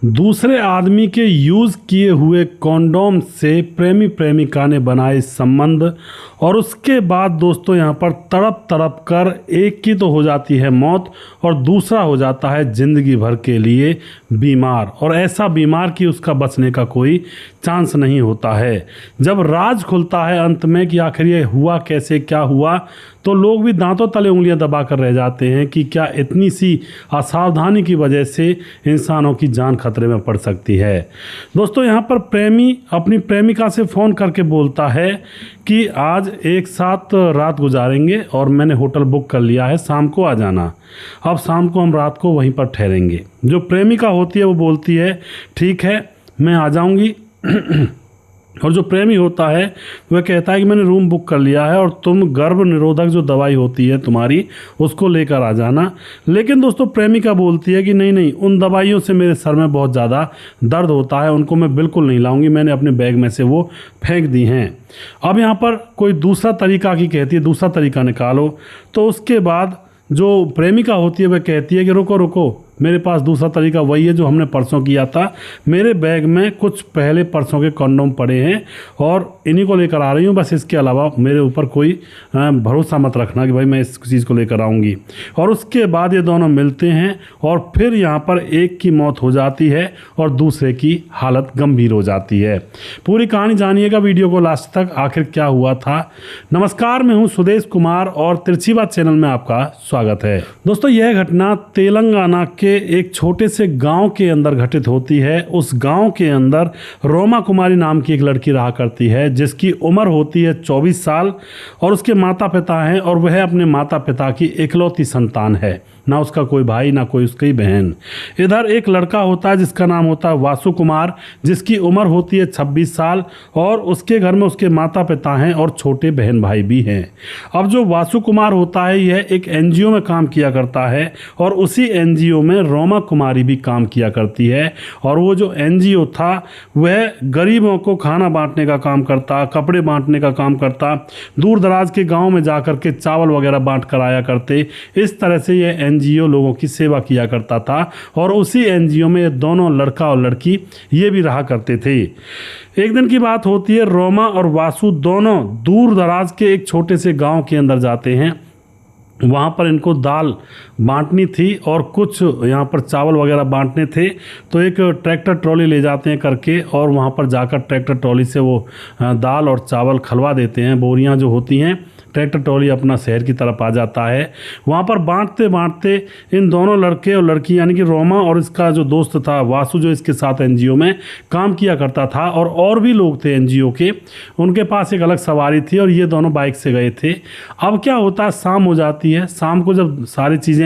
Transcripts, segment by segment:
दूसरे आदमी के यूज़ किए हुए कॉन्डोम से प्रेमी प्रेमिका ने बनाए संबंध और उसके बाद दोस्तों यहाँ पर तड़प तड़प कर एक की तो हो जाती है मौत और दूसरा हो जाता है ज़िंदगी भर के लिए बीमार, और ऐसा बीमार कि उसका बचने का कोई चांस नहीं होता है। जब राज खुलता है अंत में कि आखिर ये हुआ कैसे, क्या हुआ, तो लोग भी दांतों तले उंगलियां दबा कर रह जाते हैं कि क्या इतनी सी असावधानी की वजह से इंसानों की जान खतरे में पड़ सकती है। दोस्तों यहाँ पर प्रेमी अपनी प्रेमिका से फ़ोन करके बोलता है कि आज एक साथ रात गुजारेंगे और मैंने होटल बुक कर लिया है, शाम को आ जाना। अब शाम को हम रात को वहीं पर ठहरेंगे। जो प्रेमिका होती है वो बोलती है ठीक है मैं आ जाऊंगी और जो प्रेमी होता है वह कहता है कि मैंने रूम बुक कर लिया है और तुम गर्भ निरोधक जो दवाई होती है तुम्हारी उसको लेकर आ जाना। लेकिन दोस्तों प्रेमिका बोलती है कि नहीं नहीं, उन दवाइयों से मेरे सर में बहुत ज़्यादा दर्द होता है, उनको मैं बिल्कुल नहीं लाऊंगी, मैंने अपने बैग में से वो फेंक दी हैं। अब यहाँ पर कोई दूसरा तरीका की कहती है दूसरा तरीका निकालो, तो उसके बाद जो प्रेमिका होती है वह कहती है कि रुको रुको, मेरे पास दूसरा तरीका वही है जो हमने परसों किया था। मेरे बैग में कुछ पहले परसों के कंडोम पड़े हैं और इन्हीं को लेकर आ रही हूँ, बस इसके अलावा मेरे ऊपर कोई भरोसा मत रखना कि भाई मैं इस चीज़ को लेकर आऊँगी। और उसके बाद ये दोनों मिलते हैं और फिर यहाँ पर एक की मौत हो जाती है और दूसरे की हालत गंभीर हो जाती है। पूरी कहानी जानिएगा वीडियो को लास्ट तक, आखिर क्या हुआ था। नमस्कार, मैं हूँ सुदेश कुमार और तिरछी बात चैनल में आपका स्वागत है। दोस्तों यह घटना तेलंगाना के एक छोटे से गांव के अंदर घटित होती है। उस गांव के अंदर रोमा कुमारी नाम की एक लड़की रहा करती है जिसकी उम्र होती है 24 साल और उसके माता पिता हैं और वह अपने माता पिता की इकलौती संतान है, ना उसका कोई भाई ना कोई उसकी बहन। इधर एक लड़का होता है जिसका नाम होता है वासु कुमार, जिसकी उम्र होती है 26 साल और उसके घर में उसके माता पिता हैं और छोटे बहन भाई भी हैं। अब जो वासु कुमार होता है यह एक एनजीओ में काम किया करता है और उसी एनजीओ में रोमा कुमारी भी काम किया करती है। और वो जो एनजीओ था वह गरीबों को खाना बांटने का काम करता, कपड़े बांटने का काम करता, दूर दराज के गाँव में जा कर के चावल वगैरह बांट कर आया करते। इस तरह से ये एनजीओ लोगों की सेवा किया करता था और उसी एनजीओ में ये दोनों लड़का और लड़की ये भी रहा करते थे। एक दिन की बात होती है, रोमा और वासु दोनों दूर दराज के एक छोटे से गांव के अंदर जाते हैं। वहाँ पर इनको दाल बांटनी थी और कुछ यहाँ पर चावल वगैरह बांटने थे, तो एक ट्रैक्टर ट्रॉली ले जाते हैं करके और वहाँ पर जाकर ट्रैक्टर ट्रॉली से वो दाल और चावल खलवा देते हैं। बोरियाँ जो होती हैं, ट्रैक्टर ट्रॉली अपना शहर की तरफ आ जाता है। वहाँ पर बांटते बांटते इन दोनों लड़के और लड़की यानी कि रोमा और इसका जो दोस्त था वासु जो इसके साथ एनजीओ में काम किया करता था और भी लोग थे एनजीओ के, उनके पास एक अलग सवारी थी और ये दोनों बाइक से गए थे। अब क्या होता है, शाम हो जाती है। शाम को जब सारी चीज़ें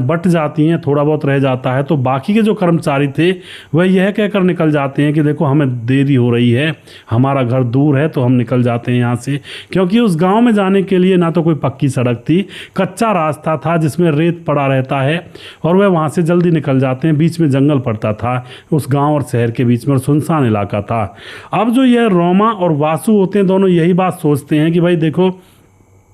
बट जाती हैं, थोड़ा बहुत रह जाता है, तो बाकी के जो कर्मचारी थे वह यह कहकर निकल जाते हैं कि देखो हमें देरी हो रही है, हमारा घर दूर है तो हम निकल जाते हैं यहाँ से। क्योंकि उस गाँव में जाने के लिए ना तो कोई पक्की सड़क थी, कच्चा रास्ता था जिसमें रेत पड़ा रहता है और वह वहाँ से जल्दी निकल जाते हैं। बीच में जंगल पड़ता था उस गांव और शहर के बीच में और सुनसान इलाका था। अब जो यह रोमा और वासु होते हैं दोनों यही बात सोचते हैं कि भाई देखो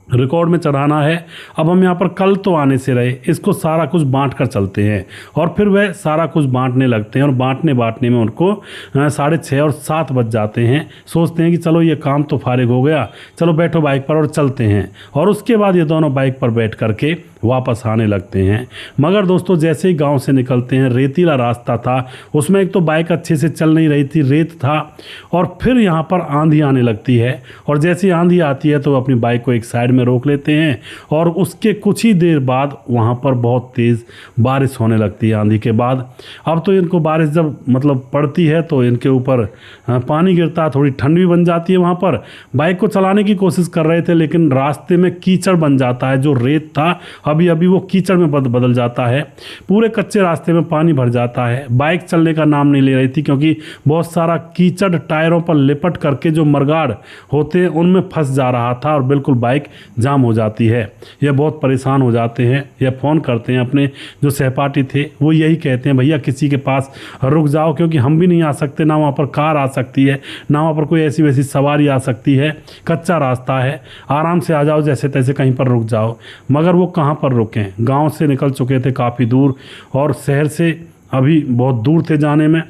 रिकॉर्ड में चढ़ाना है, अब हम यहाँ पर कल तो आने से रहे, इसको सारा कुछ बांट कर चलते हैं। और फिर वह सारा कुछ बांटने लगते हैं और बांटने में उनको 6:30 और 7 बज जाते हैं। सोचते हैं कि चलो ये काम तो फारिग हो गया, चलो बैठो बाइक पर और चलते हैं। और उसके बाद ये दोनों बाइक पर बैठ करके वापस आने लगते हैं। मगर दोस्तों जैसे ही गांव से निकलते हैं, रेतीला रास्ता था, उसमें एक तो बाइक अच्छे से चल नहीं रही थी, रेत था, और फिर यहाँ पर आंधी आने लगती है। और जैसे ही आंधी आती है तो अपनी बाइक को एक साइड में रोक लेते हैं और उसके कुछ ही देर बाद वहाँ पर बहुत तेज़ बारिश होने लगती है आंधी के बाद। अब तो इनको बारिश जब मतलब पड़ती है तो इनके ऊपर पानी गिरता है, थोड़ी ठंड भी बन जाती है। वहाँ पर बाइक को चलाने की कोशिश कर रहे थे लेकिन रास्ते में कीचड़ बन जाता है, जो रेत था अभी वो कीचड़ में बदल जाता है। पूरे कच्चे रास्ते में पानी भर जाता है। बाइक चलने का नाम नहीं ले रही थी क्योंकि बहुत सारा कीचड़ टायरों पर लिपट करके जो मरगाड़ होते हैं उनमें फंस जा रहा था और बिल्कुल बाइक जाम हो जाती है। ये बहुत परेशान हो जाते हैं, ये फ़ोन करते हैं अपने जो सहपाठी थे, वो यही कहते हैं भैया किसी के पास रुक जाओ क्योंकि हम भी नहीं आ सकते, ना वहाँ पर कार आ सकती है ना वहाँ पर कोई ऐसी वैसी सवारी आ सकती है, कच्चा रास्ता है, आराम से आ जाओ, जैसे तैसे कहीं पर रुक जाओ। मगर वो कहाँ पर रुकें, गाँव से निकल चुके थे काफ़ी दूर और शहर से अभी बहुत दूर थे जाने में,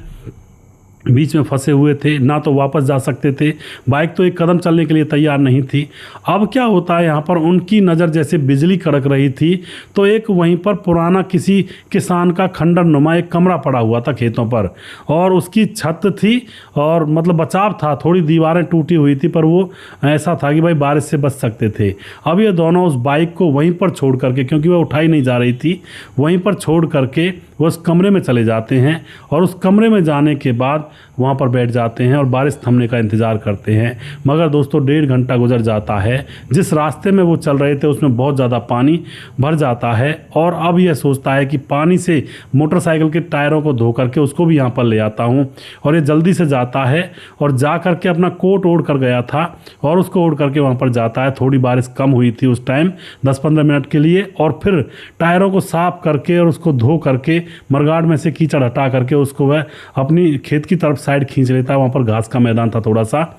बीच में फंसे हुए थे, ना तो वापस जा सकते थे, बाइक तो एक कदम चलने के लिए तैयार नहीं थी। अब क्या होता है यहाँ पर, उनकी नज़र जैसे बिजली कड़क रही थी तो एक वहीं पर पुराना किसी किसान का खंडर नुमा एक कमरा पड़ा हुआ था खेतों पर, और उसकी छत थी और मतलब बचाव था, थोड़ी दीवारें टूटी हुई थी पर वो ऐसा था कि भाई बारिश से बच सकते थे। अब ये दोनों उस बाइक को वहीं पर छोड़ करके, क्योंकि वह उठाई नहीं जा रही थी, वहीं पर छोड़ करके वो उस कमरे में चले जाते हैं, और उस कमरे में जाने के बाद वहाँ पर बैठ जाते हैं और बारिश थमने का इंतज़ार करते हैं। मगर दोस्तों 1.5 घंटा गुजर जाता है, जिस रास्ते में वो चल रहे थे उसमें बहुत ज़्यादा पानी भर जाता है, और अब यह सोचता है कि पानी से मोटरसाइकिल के टायरों को धो करके उसको भी यहाँ पर ले आता हूँ। और ये जल्दी से जाता है और जा करके अपना कोट ओढ़ कर गया था और उसको ओढ़ करके वहाँ पर जाता है। थोड़ी बारिश कम हुई थी उस टाइम 10-15 मिनट के लिए, और फिर टायरों को साफ करके और उसको धो करके मरगाड़ में से कीचड़ हटा करके उसको वह अपनी खेत की तरफ साइड खींच लेता है। वहाँ पर घास का मैदान था थोड़ा सा,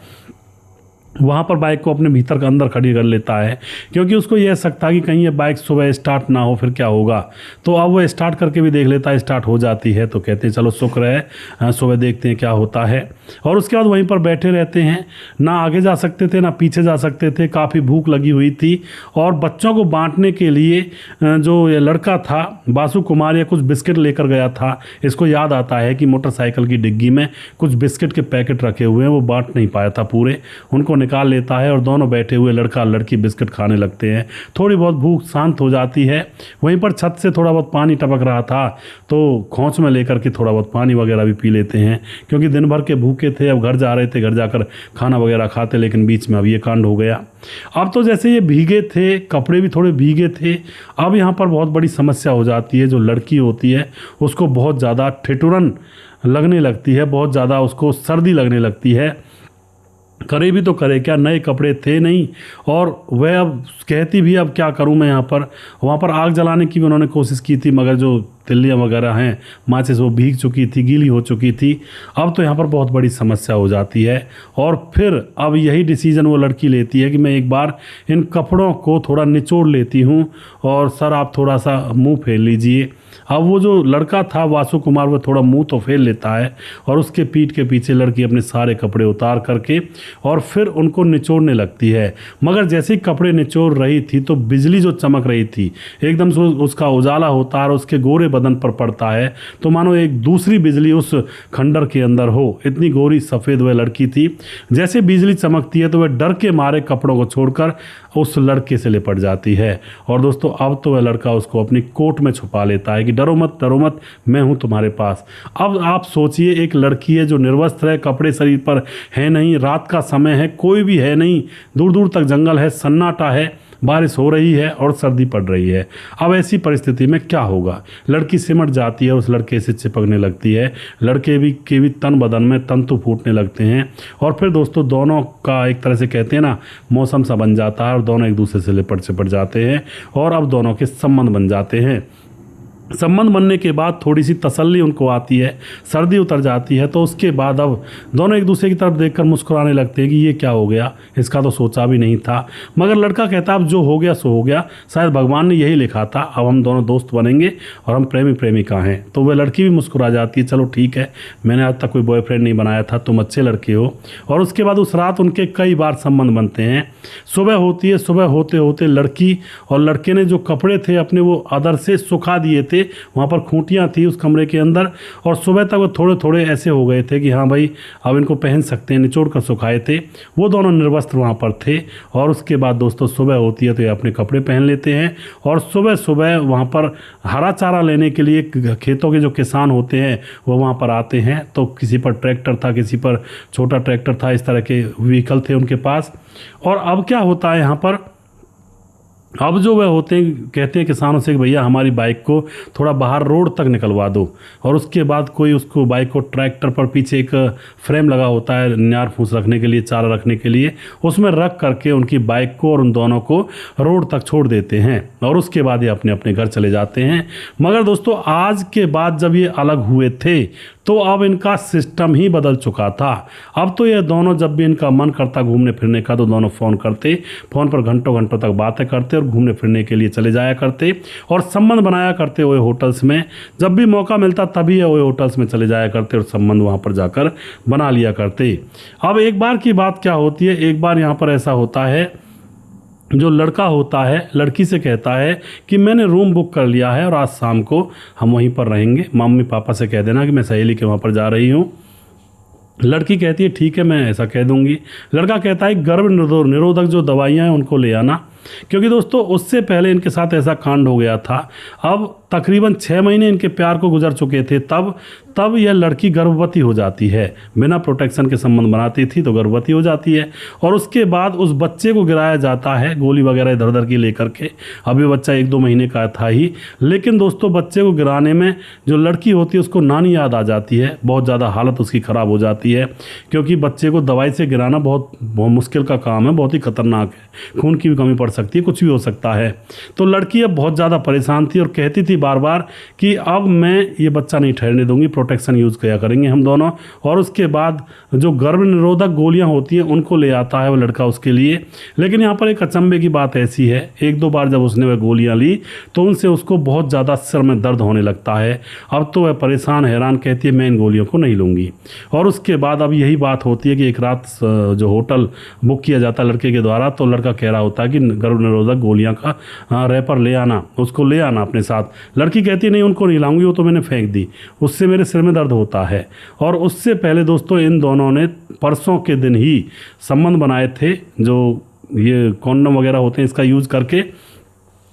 वहाँ पर बाइक को अपने भीतर के अंदर खड़ी कर लेता है, क्योंकि उसको यह शक था कि कहीं ये बाइक सुबह स्टार्ट ना हो फिर क्या होगा। तो अब वो स्टार्ट करके भी देख लेता है, स्टार्ट हो जाती है, तो कहते हैं चलो शुक्र है, सुबह देखते हैं क्या होता है। और उसके बाद वहीं पर बैठे रहते हैं, ना आगे जा सकते थे ना पीछे जा सकते थे, काफ़ी भूख लगी हुई थी, और बच्चों को बांटने के लिए जो ये लड़का था बासु कुमार, या कुछ बिस्किट लेकर गया था। इसको याद आता है कि मोटरसाइकिल की डिग्गी में कुछ बिस्किट के पैकेट रखे हुए हैं, वो बांट नहीं पाया था पूरे, उनको निकाल लेता है और दोनों बैठे हुए लड़का लड़की बिस्किट खाने लगते हैं। थोड़ी बहुत भूख शांत हो जाती है। वहीं पर छत से थोड़ा बहुत पानी टपक रहा था, तो खोंच में लेकर के थोड़ा बहुत पानी वगैरह भी पी लेते हैं, क्योंकि दिन भर के भूखे थे। अब घर जा रहे थे, घर जाकर खाना वगैरह खाते, लेकिन बीच में अब ये कांड हो गया। अब तो जैसे ये भीगे थे, कपड़े भी थोड़े भीगे थे, अब यहाँ पर बहुत बड़ी समस्या हो जाती है। जो लड़की होती है उसको बहुत ज़्यादा ठिठुरन लगने लगती है, बहुत ज़्यादा उसको सर्दी लगने लगती है। करे भी तो करे क्या, नए कपड़े थे नहीं, और वह अब कहती भी अब क्या करूं मैं यहाँ पर। वहाँ पर आग जलाने की भी उन्होंने कोशिश की थी, मगर जो तिल्लियाँ वगैरह हैं माचिस वो भीग चुकी थी, गीली हो चुकी थी। अब तो यहाँ पर बहुत बड़ी समस्या हो जाती है, और फिर अब यही डिसीजन वो लड़की लेती है कि मैं एक बार इन कपड़ों को थोड़ा निचोड़ लेती हूँ, और सर आप थोड़ा सा मुँह फेर लीजिए। अब वो जो लड़का था वासु कुमार, वो थोड़ा मुंह तो फेर लेता है, और उसके पीठ के पीछे लड़की अपने सारे कपड़े उतार करके और फिर उनको निचोड़ने लगती है। मगर जैसे ही कपड़े निचोड़ रही थी तो बिजली जो चमक रही थी एकदम से उसका उजाला होता है और उसके गोरे बदन पर पड़ता है, तो मानो एक दूसरी बिजली उस खंडर के अंदर हो। इतनी गोरी सफ़ेद वह लड़की थी। जैसे बिजली चमकती है तो वह डर के मारे कपड़ों को छोड़कर उस लड़के से लिपट जाती है। और दोस्तों अब तो वह लड़का उसको अपनी कोट में छुपा लेता है कि डरो मत, मैं हूँ तुम्हारे पास। अब आप सोचिए, एक लड़की है जो निर्वस्त्र है, कपड़े शरीर पर है नहीं, रात का समय है, कोई भी है नहीं, दूर दूर तक जंगल है, सन्नाटा है, बारिश हो रही है और सर्दी पड़ रही है। अब ऐसी परिस्थिति में क्या होगा? लड़की सिमट जाती है, उस लड़के से चिपकने लगती है, लड़के के भी तन बदन में तंतु फूटने लगते हैं, और फिर दोस्तों दोनों का एक तरह से कहते हैं ना मौसम सा बन जाता है, और दोनों एक दूसरे से लिपट चिपट जाते हैं, और अब दोनों के संबंध बन जाते हैं। संबंध बनने के बाद थोड़ी सी तसल्ली उनको आती है, सर्दी उतर जाती है, तो उसके बाद अब दोनों एक दूसरे की तरफ देखकर मुस्कुराने लगते हैं कि ये क्या हो गया, इसका तो सोचा भी नहीं था। मगर लड़का कहता अब जो हो गया सो हो गया, शायद भगवान ने यही लिखा था, अब हम दोनों दोस्त बनेंगे और हम प्रेमी प्रेमिका हैं। तो वह लड़की भी मुस्कुरा जाती है, चलो ठीक है, मैंने आज तक कोई बॉयफ्रेंड नहीं बनाया था, तुम अच्छे लड़के हो। और उसके बाद उस रात उनके कई बार संबंध बनते हैं। सुबह होती है, सुबह होते होते लड़की और लड़के ने जो कपड़े थे अपने वो अदर से सुखा दिए थे, वहाँ पर खूंटियाँ थी उस कमरे के अंदर, और सुबह तक वो थोड़े थोड़े ऐसे हो गए थे कि हाँ भाई अब इनको पहन सकते हैं, निचोड़ कर सुखाए थे। वो दोनों निर्वस्त्र वहाँ पर थे। और उसके बाद दोस्तों सुबह होती है तो ये अपने कपड़े पहन लेते हैं, और सुबह सुबह वहाँ पर हरा चारा लेने के लिए खेतों के जो किसान होते हैं वो वहाँ पर आते हैं। तो किसी पर ट्रैक्टर था, किसी पर छोटा ट्रैक्टर था, इस तरह के व्हीकल थे उनके पास। और अब क्या होता है यहाँ पर, अब जो वह होते हैं कहते हैं किसानों से कि भैया हमारी बाइक को थोड़ा बाहर रोड तक निकलवा दो। और उसके बाद कोई उसको बाइक को ट्रैक्टर पर पीछे एक फ्रेम लगा होता है न्यार फूस रखने के लिए, चारा रखने के लिए, उसमें रख करके उनकी बाइक को और उन दोनों को रोड तक छोड़ देते हैं, और उसके बाद ये अपने अपने घर चले जाते हैं। मगर दोस्तों आज के बाद जब ये अलग हुए थे तो अब इनका सिस्टम ही बदल चुका था। अब तो ये दोनों जब भी इनका मन करता घूमने फिरने का तो दोनों फ़ोन करते, फ़ोन पर घंटों घंटों तक बातें करते और घूमने फिरने के लिए चले जाया करते और संबंध बनाया करते हुए होटल्स में। जब भी मौका मिलता तभी ये होटल्स में चले जाया करते और संबंध वहाँ पर जाकर बना लिया करते। अब एक बार की बात क्या होती है, एक बार यहाँ पर ऐसा होता है, जो लड़का होता है लड़की से कहता है कि मैंने रूम बुक कर लिया है और आज शाम को हम वहीं पर रहेंगे, मम्मी पापा से कह देना कि मैं सहेली के वहाँ पर जा रही हूँ। लड़की कहती है ठीक है, मैं ऐसा कह दूंगी। लड़का कहता है गर्भ निरोधक जो दवाइयाँ हैं उनको ले आना, क्योंकि दोस्तों उससे पहले इनके साथ ऐसा कांड हो गया था। अब तकरीबन 6 महीने इनके प्यार को गुजर चुके थे, तब यह लड़की गर्भवती हो जाती है। बिना प्रोटेक्शन के संबंध बनाती थी तो गर्भवती हो जाती है और उसके बाद उस बच्चे को गिराया जाता है गोली वगैरह इधर उधर की लेकर के। अब ये बच्चा 1-2 महीने का था ही, लेकिन दोस्तों बच्चे को गिराने में जो लड़की होती है उसको नानी याद आ जाती है। बहुत ज़्यादा हालत उसकी ख़राब हो जाती है, क्योंकि बच्चे को दवाई से गिराना बहुत मुश्किल का काम है, बहुत ही खतरनाक है, खून की भी कमी पड़ सकती है, कुछ भी हो सकता है। तो लड़की अब बहुत ज़्यादा परेशान थी और कहती थी बार बार कि अब मैं ये बच्चा नहीं ठहरने दूंगी, प्रोटेक्शन यूज़ किया करेंगे हम दोनों। और उसके बाद जो गर्भ निरोधक गोलियां होती हैं उनको ले आता है वो लड़का उसके लिए। लेकिन यहाँ पर एक अचंभे की बात ऐसी है, 1-2 बार जब उसने वह गोलियां ली तो उनसे उसको बहुत ज़्यादा सिर में दर्द होने लगता है। अब तो वह परेशान हैरान कहती है मैं इन गोलियों को नहीं लूँगी। और उसके बाद अब यही बात होती है कि एक रात जो होटल बुक किया जाता है लड़के के द्वारा, तो लड़का कह रहा होता है कि गर्भ निरोधक गोलियां का रैपर ले आना, उसको ले आना अपने साथ। लड़की कहती है नहीं उनको नहीं लाऊंगी, वो तो मैंने फेंक दी, उससे मेरे सिर में दर्द होता है। और उससे पहले दोस्तों इन दोनों ने परसों के दिन ही संबंध बनाए थे, जो ये कॉन्डम वगैरह होते हैं इसका यूज़ करके।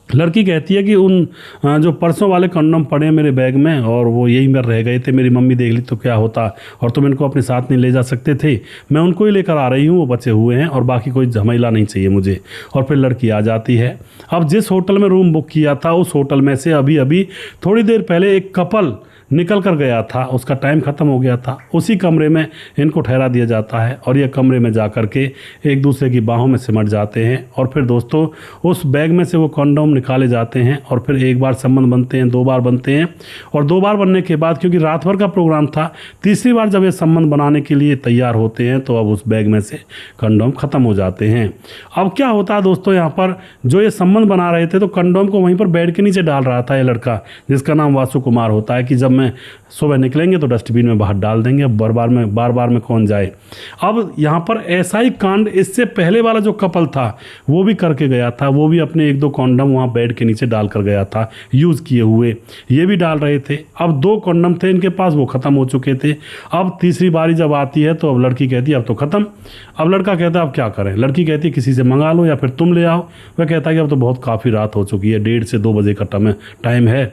लड़की कहती है कि उन जो परसों वाले कंडोम पड़े हैं मेरे बैग में और वो यही में रह गए थे, मेरी मम्मी देख ली तो क्या होता, और तुम इनको अपने साथ नहीं ले जा सकते थे, मैं उनको ही लेकर आ रही हूँ, वो बचे हुए हैं और बाकी कोई झमेला नहीं चाहिए मुझे। और फिर लड़की आ जाती है। अब जिस होटल में रूम बुक किया था उस होटल में से अभी अभी थोड़ी देर पहले एक कपल निकल कर गया था, उसका टाइम ख़त्म हो गया था। उसी कमरे में इनको ठहरा दिया जाता है और ये कमरे में जा कर के एक दूसरे की बाहों में सिमट जाते हैं। और फिर दोस्तों उस बैग में से वो कंडोम निकाले जाते हैं और फिर एक बार संबंध बनते हैं, 2 बार बनते हैं। और 2 बार बनने के बाद क्योंकि रात भर का प्रोग्राम था, तीसरी बार जब ये संबंध बनाने के लिए तैयार होते हैं तो अब उस बैग में से कंडोम ख़त्म हो जाते हैं। अब क्या होता है दोस्तों, यहाँ पर जो ये संबंध बना रहे थे तो कंडोम को वहीं पर बेड के नीचे डाल रहा था ये लड़का, जिसका नाम वासु कुमार होता है, कि जब में सुबह निकलेंगे तो डस्टबिन में बाहर डाल देंगे, बार बार में कौन जाए। अब यहाँ पर ऐसा ही कांड इससे पहले वाला जो कपल था वो भी करके गया था, वो भी अपने 1-2 कॉन्डम वहाँ बेड के नीचे डाल कर गया था यूज़ किए हुए, ये भी डाल रहे थे। अब 2 कॉन्डम थे इनके पास, वो ख़त्म हो चुके थे। अब तीसरी बारी जब आती है तो अब लड़की कहती है अब तो ख़त्म। अब लड़का कहता है अब क्या करें, लड़की कहती है किसी से मंगा लो या फिर तुम ले आओ। वह कहता है कि अब तो बहुत काफ़ी रात हो चुकी है, 1:30 से 2 बजे का टाइम है,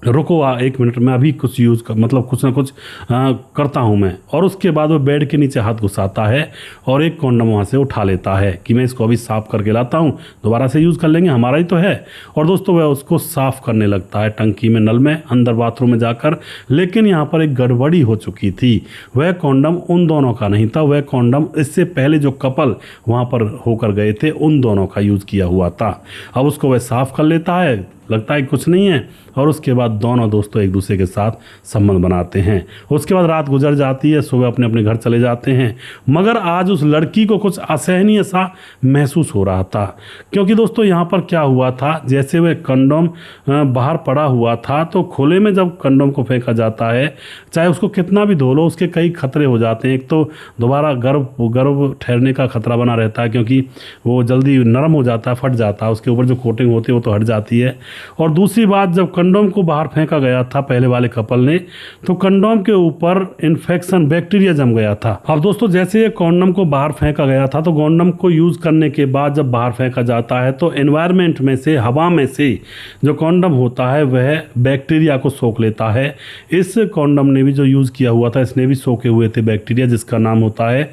रुको 1 मिनट में अभी कुछ यूज़ कर, मतलब कुछ ना कुछ करता हूँ मैं। और उसके बाद वो बेड के नीचे हाथ घुसाता है और एक कॉन्डम वहाँ से उठा लेता है कि मैं इसको अभी साफ़ करके लाता हूँ, दोबारा से यूज़ कर लेंगे, हमारा ही तो है। और दोस्तों वह उसको साफ़ करने लगता है टंकी में, नल में, अंदर बाथरूम में जाकर। लेकिन यहाँ पर एक गड़बड़ी हो चुकी थी, वह कॉन्डम उन दोनों का नहीं था, वह कॉन्डम इससे पहले जो कपल वहाँ पर होकर गए थे उन दोनों का यूज़ किया हुआ था। अब उसको वह साफ़ कर लेता है, लगता है कुछ नहीं है, और उसके बाद दोनों दोस्तों एक दूसरे के साथ संबंध बनाते हैं। उसके बाद रात गुजर जाती है, सुबह अपने अपने घर चले जाते हैं। मगर आज उस लड़की को कुछ असहनीय सा महसूस हो रहा था, क्योंकि दोस्तों यहाँ पर क्या हुआ था, जैसे वह कंडोम बाहर पड़ा हुआ था तो खुले में जब कंडोम को फेंका जाता है, चाहे उसको कितना भी धो लो, उसके कई खतरे हो जाते हैं। एक तो दोबारा गर्भ ठहरने का खतरा बना रहता है, क्योंकि वो जल्दी नरम हो जाता है, फट जाता है, उसके ऊपर जो कोटिंग होती है वो तो हट जाती है। और दूसरी बात, जब कंडोम को बाहर फेंका गया था पहले वाले कपल ने, तो कंडोम के ऊपर इन्फेक्शन, बैक्टीरिया जम गया था। अब दोस्तों जैसे ये कंडोम को बाहर फेंका गया था तो कंडोम को यूज़ करने के बाद जब बाहर फेंका जाता है तो एनवायरनमेंट में से, हवा में से जो कंडोम होता है वह बैक्टीरिया को सोख लेता है। इस कंडोम ने भी जो यूज़ किया हुआ था इसने भी सोखे हुए थे बैक्टीरिया, जिसका नाम होता है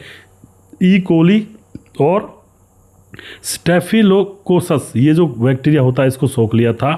ई कोली और स्टेफिलोकोकस ये जो बैक्टीरिया होता है इसको सोख लिया था।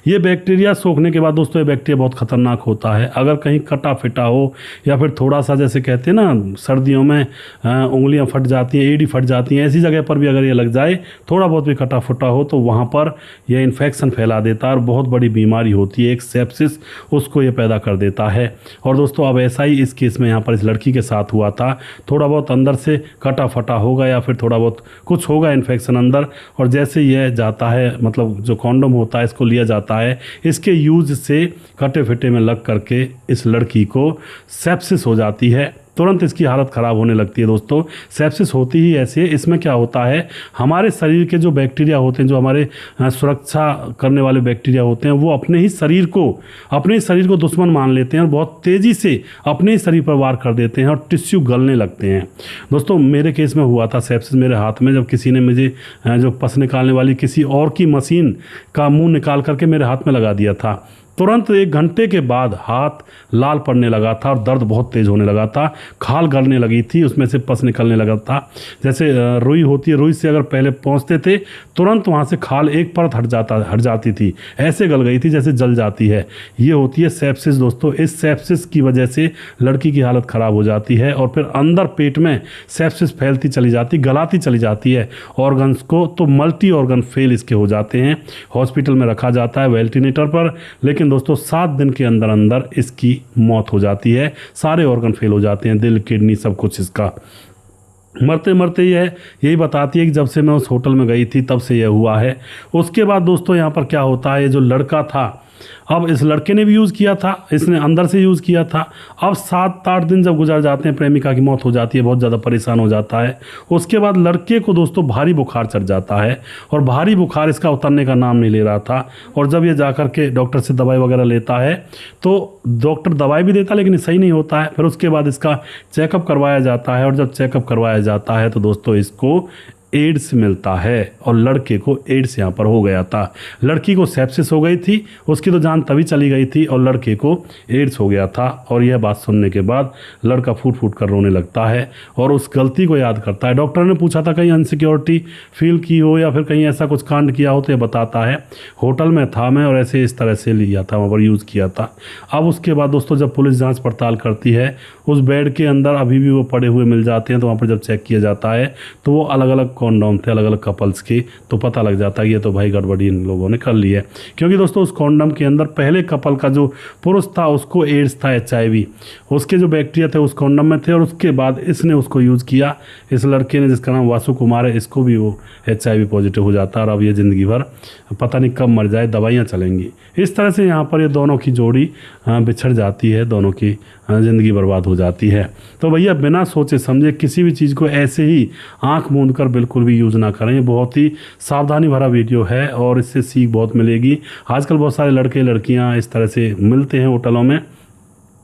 ये बैक्टीरिया सोखने के बाद दोस्तों ये बैक्टीरिया बहुत खतरनाक होता है। अगर कहीं कटा फिटा हो या फिर थोड़ा सा जैसे कहते हैं ना सर्दियों में उंगलियां फट जाती हैं, एड़ी फट जाती हैं, ऐसी जगह पर भी अगर ये लग जाए, थोड़ा बहुत भी कटा फटा हो तो वहाँ पर यह इन्फेक्शन फैला देता है और बहुत बड़ी बीमारी होती है, एक सेप्सिस उसको ये पैदा कर देता है। और दोस्तों अब ऐसा ही इस केस में यहाँ पर इस लड़की के साथ हुआ था। थोड़ा बहुत अंदर से कटा फटा होगा या फिर थोड़ा बहुत कुछ होगा इन्फेक्शन अंदर, और जैसे यह जाता है मतलब जो कॉन्डोम होता है इसको लिया जाता है, इसके यूज से कटे फिटे में लग करके इस लड़की को सेप्सिस हो जाती है। तुरंत इसकी हालत ख़राब होने लगती है। दोस्तों सेप्सिस होती ही ऐसी है, इसमें क्या होता है हमारे शरीर के जो बैक्टीरिया होते हैं, जो हमारे सुरक्षा करने वाले बैक्टीरिया होते हैं, वो अपने ही शरीर को दुश्मन मान लेते हैं और बहुत तेज़ी से अपने ही शरीर पर वार कर देते हैं और टिश्यू गलने लगते हैं। दोस्तों मेरे केस में हुआ था सेप्सिस मेरे हाथ में, जब किसी ने मुझे जो पस निकालने वाली किसी और की मशीन का मुँह निकाल करके मेरे हाथ में लगा दिया था। तुरंत 1 घंटे के बाद हाथ लाल पड़ने लगा था और दर्द बहुत तेज़ होने लगा था, खाल गलने लगी थी, उसमें से पस निकलने लगा था। जैसे रुई होती है, रुई से अगर पहले पहुंचते थे तुरंत वहां से खाल एक परत हट जाती थी, ऐसे गल गई थी जैसे जल जाती है। ये होती है सेप्सिस। दोस्तों इस सेप्सिस की वजह से लड़की की हालत ख़राब हो जाती है और फिर अंदर पेट में सेप्सिस फैलती चली जाती, गलाती चली जाती है ऑर्गन्स को, तो मल्टी ऑर्गन फेल इसके हो जाते हैं। हॉस्पिटल में रखा जाता है वेंटिलेटर पर, लेकिन दोस्तों 7 दिन के अंदर अंदर इसकी मौत हो जाती है। सारे ऑर्गन फेल हो जाते हैं, दिल किडनी सब कुछ इसका। मरते मरते यही बताती है कि जब से मैं उस होटल में गई थी तब से यह हुआ है। उसके बाद दोस्तों यहाँ पर क्या होता है, ये जो लड़का था, अब इस लड़के ने भी यूज़ किया था, इसने अंदर से यूज़ किया था। अब 7-8 दिन जब गुजर जाते हैं, प्रेमिका की मौत हो जाती है, बहुत ज़्यादा परेशान हो जाता है। उसके बाद लड़के को दोस्तों भारी बुखार चढ़ जाता है और भारी बुखार इसका उतरने का नाम नहीं ले रहा था। और जब ये जाकर के डॉक्टर से दवाई वगैरह लेता है तो डॉक्टर दवाई भी देता है लेकिन सही नहीं होता है। फिर उसके बाद इसका चेकअप करवाया जाता है और जब चेकअप करवाया जाता है तो दोस्तों इसको एड्स मिलता है और लड़के को एड्स यहाँ पर हो गया था। लड़की को सेप्सिस हो गई थी, उसकी तो जान तभी चली गई थी, और लड़के को एड्स हो गया था। और यह बात सुनने के बाद लड़का फूट फूट कर रोने लगता है और उस गलती को याद करता है। डॉक्टर ने पूछा था कहीं अनसिक्योरिटी फील की हो या फिर कहीं ऐसा कुछ कांड किया हो, तो ये बताता है होटल में था मैं और ऐसे इस तरह से लिया था, वहाँ पर यूज़ किया था। अब उसके बाद दोस्तों जब पुलिस जाँच पड़ताल करती है, उस बेड के अंदर अभी भी वो पड़े हुए मिल जाते हैं, तो वहाँ पर जब चेक किया जाता है तो वो अलग अलग कॉन्डोम थे, अलग अलग कपल्स के, तो पता लग जाता है ये तो भाई गड़बड़ी इन लोगों ने कर ली है। क्योंकि दोस्तों उस कॉन्डोम के अंदर पहले कपल का जो पुरुष था उसको एड्स था, HIV, उसके जो बैक्टीरिया थे उस कॉन्डोम में थे, और उसके बाद इसने उसको यूज़ किया। इस लड़के ने जिसका नाम वासु कुमार है, इसको भी वो HIV पॉजिटिव हो जाता है और अब ये ज़िंदगी भर पता नहीं कब मर जाए, दवाइयाँ चलेंगी। इस तरह से यहाँ पर ये दोनों की जोड़ी बिछड़ जाती है, दोनों की ज़िंदगी बर्बाद हो जाती है। तो भैया बिना सोचे समझे किसी भी चीज़ को ऐसे ही आंख मूंद कर बिल्कुल भी यूज़ ना करें। ये बहुत ही सावधानी भरा वीडियो है और इससे सीख बहुत मिलेगी। आजकल बहुत सारे लड़के लड़कियां इस तरह से मिलते हैं होटलों में,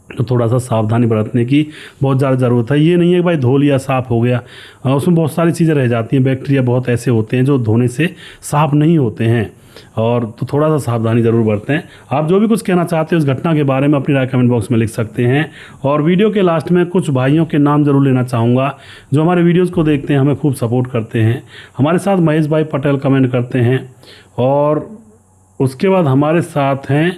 तो थोड़ा सा सावधानी बरतने की बहुत ज़्यादा ज़रूरत है। ये नहीं है कि भाई धो लिया साफ़ हो गया, उसमें बहुत सारी चीज़ें रह जाती हैं। बैक्टीरिया बहुत ऐसे होते हैं जो धोने से साफ़ नहीं होते हैं, और तो थोड़ा सा सावधानी ज़रूर बरतें। आप जो भी कुछ कहना चाहते हैं उस घटना के बारे में अपनी राय कमेंट बॉक्स में लिख सकते हैं। और वीडियो के लास्ट में कुछ भाइयों के नाम ज़रूर लेना चाहूँगा जो हमारे वीडियोज़ को देखते हैं, हमें खूब सपोर्ट करते हैं। हमारे साथ महेश भाई पटेल कमेंट करते हैं, और उसके बाद हमारे साथ हैं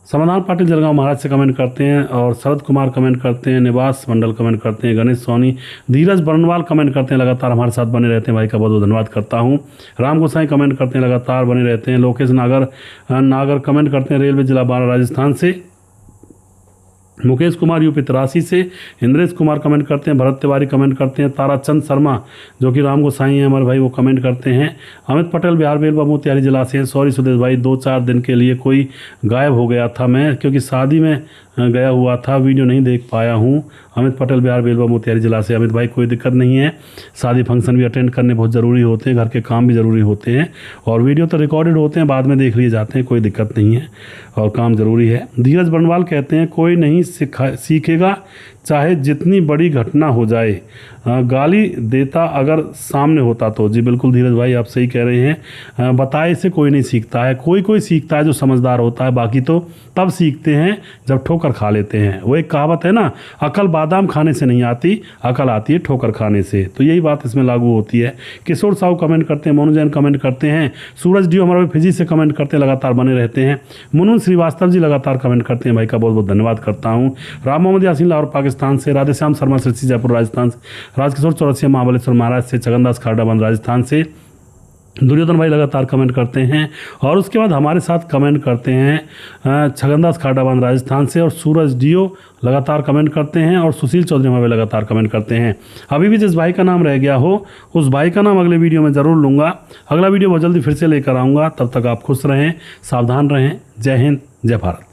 समाधान पाटिल जलगांव महाराज से कमेंट करते हैं, और शरद कुमार कमेंट करते हैं, निवास मंडल कमेंट करते हैं, गणेश सोनी, धीरज बरनवाल कमेंट करते हैं, लगातार हमारे साथ बने रहते हैं। भाई का बहुत बहुत धन्यवाद करता हूं। राम गोसाई कमेंट करते हैं, लगातार बने रहते हैं। लोकेश नागर कमेंट करते हैं, रेलवे जिला 12 राजस्थान से। मुकेश कुमार यूपी 83 से। इंद्रेश कुमार कमेंट करते हैं, भरत तिवारी कमेंट करते हैं, ताराचंद शर्मा जो कि राम गोसाई हैं हमारे भाई, वो कमेंट करते हैं। अमित पटेल बिहार बेलवा मोतिहारी जिला से हैं। सॉरी सुदेश भाई, 2-4 दिन के लिए कोई गायब हो गया था मैं, क्योंकि शादी में गया हुआ था, वीडियो नहीं देख पाया हूँ। अमित पटेल बिहार बेलवा मोतिहारी जिला से। अमित भाई कोई दिक्कत नहीं है, शादी फंक्शन भी अटेंड करने बहुत ज़रूरी होते हैं, घर के काम भी ज़रूरी होते हैं, और वीडियो तो रिकॉर्डेड होते हैं, बाद में देख लिए जाते हैं, कोई दिक्कत नहीं है, और काम ज़रूरी है। धीरज बरनवाल कहते हैं कोई नहीं सीखेगा, चाहे जितनी बड़ी घटना हो जाए। गाली देता अगर सामने होता तो। जी बिल्कुल धीरज भाई, आप सही कह रहे हैं। बताए से कोई नहीं सीखता है, कोई कोई सीखता है जो समझदार होता है, बाकी तो तब सीखते हैं जब ठोकर खा लेते हैं। वो एक कहावत है ना, अकल बादाम खाने से नहीं आती, अकल आती है ठोकर खाने से। तो यही बात इसमें लागू होती है। किशोर साहू कमेंट करते हैं, मोनू जैन कमेंट करते हैं, सूरज डी हमारे फिजिक्स से कमेंट करते हैं, लगातार बने रहते हैं। मुनमुन श्रीवास्तव जी लगातार कमेंट करते हैं, भाई का बहुत बहुत धन्यवाद करता हूँ। राम मोहम्मद यासीन लाहौर पाकिस्तान से, राधेश्याम शर्मा सिरसी जयपुर राजस्थान से, राजकिशोर चौरसिया महाबलेश्वर महाराज से, छगनदास खारडाबंद राजस्थान से, दुर्योधन भाई लगातार कमेंट करते हैं। और उसके बाद हमारे साथ कमेंट करते हैं छगनदास खारडाबंद राजस्थान से, और सूरज डीओ लगातार कमेंट करते हैं, और सुशील चौधरी हमारे लगातार कमेंट करते हैं। अभी भी जिस भाई का नाम रह गया हो उस भाई का नाम अगले वीडियो में ज़रूर लूँगा। अगला वीडियो बहुत जल्दी फिर से लेकर आऊँगा। तब तक आप खुश रहें, सावधान रहें। जय हिंद, जय भारत।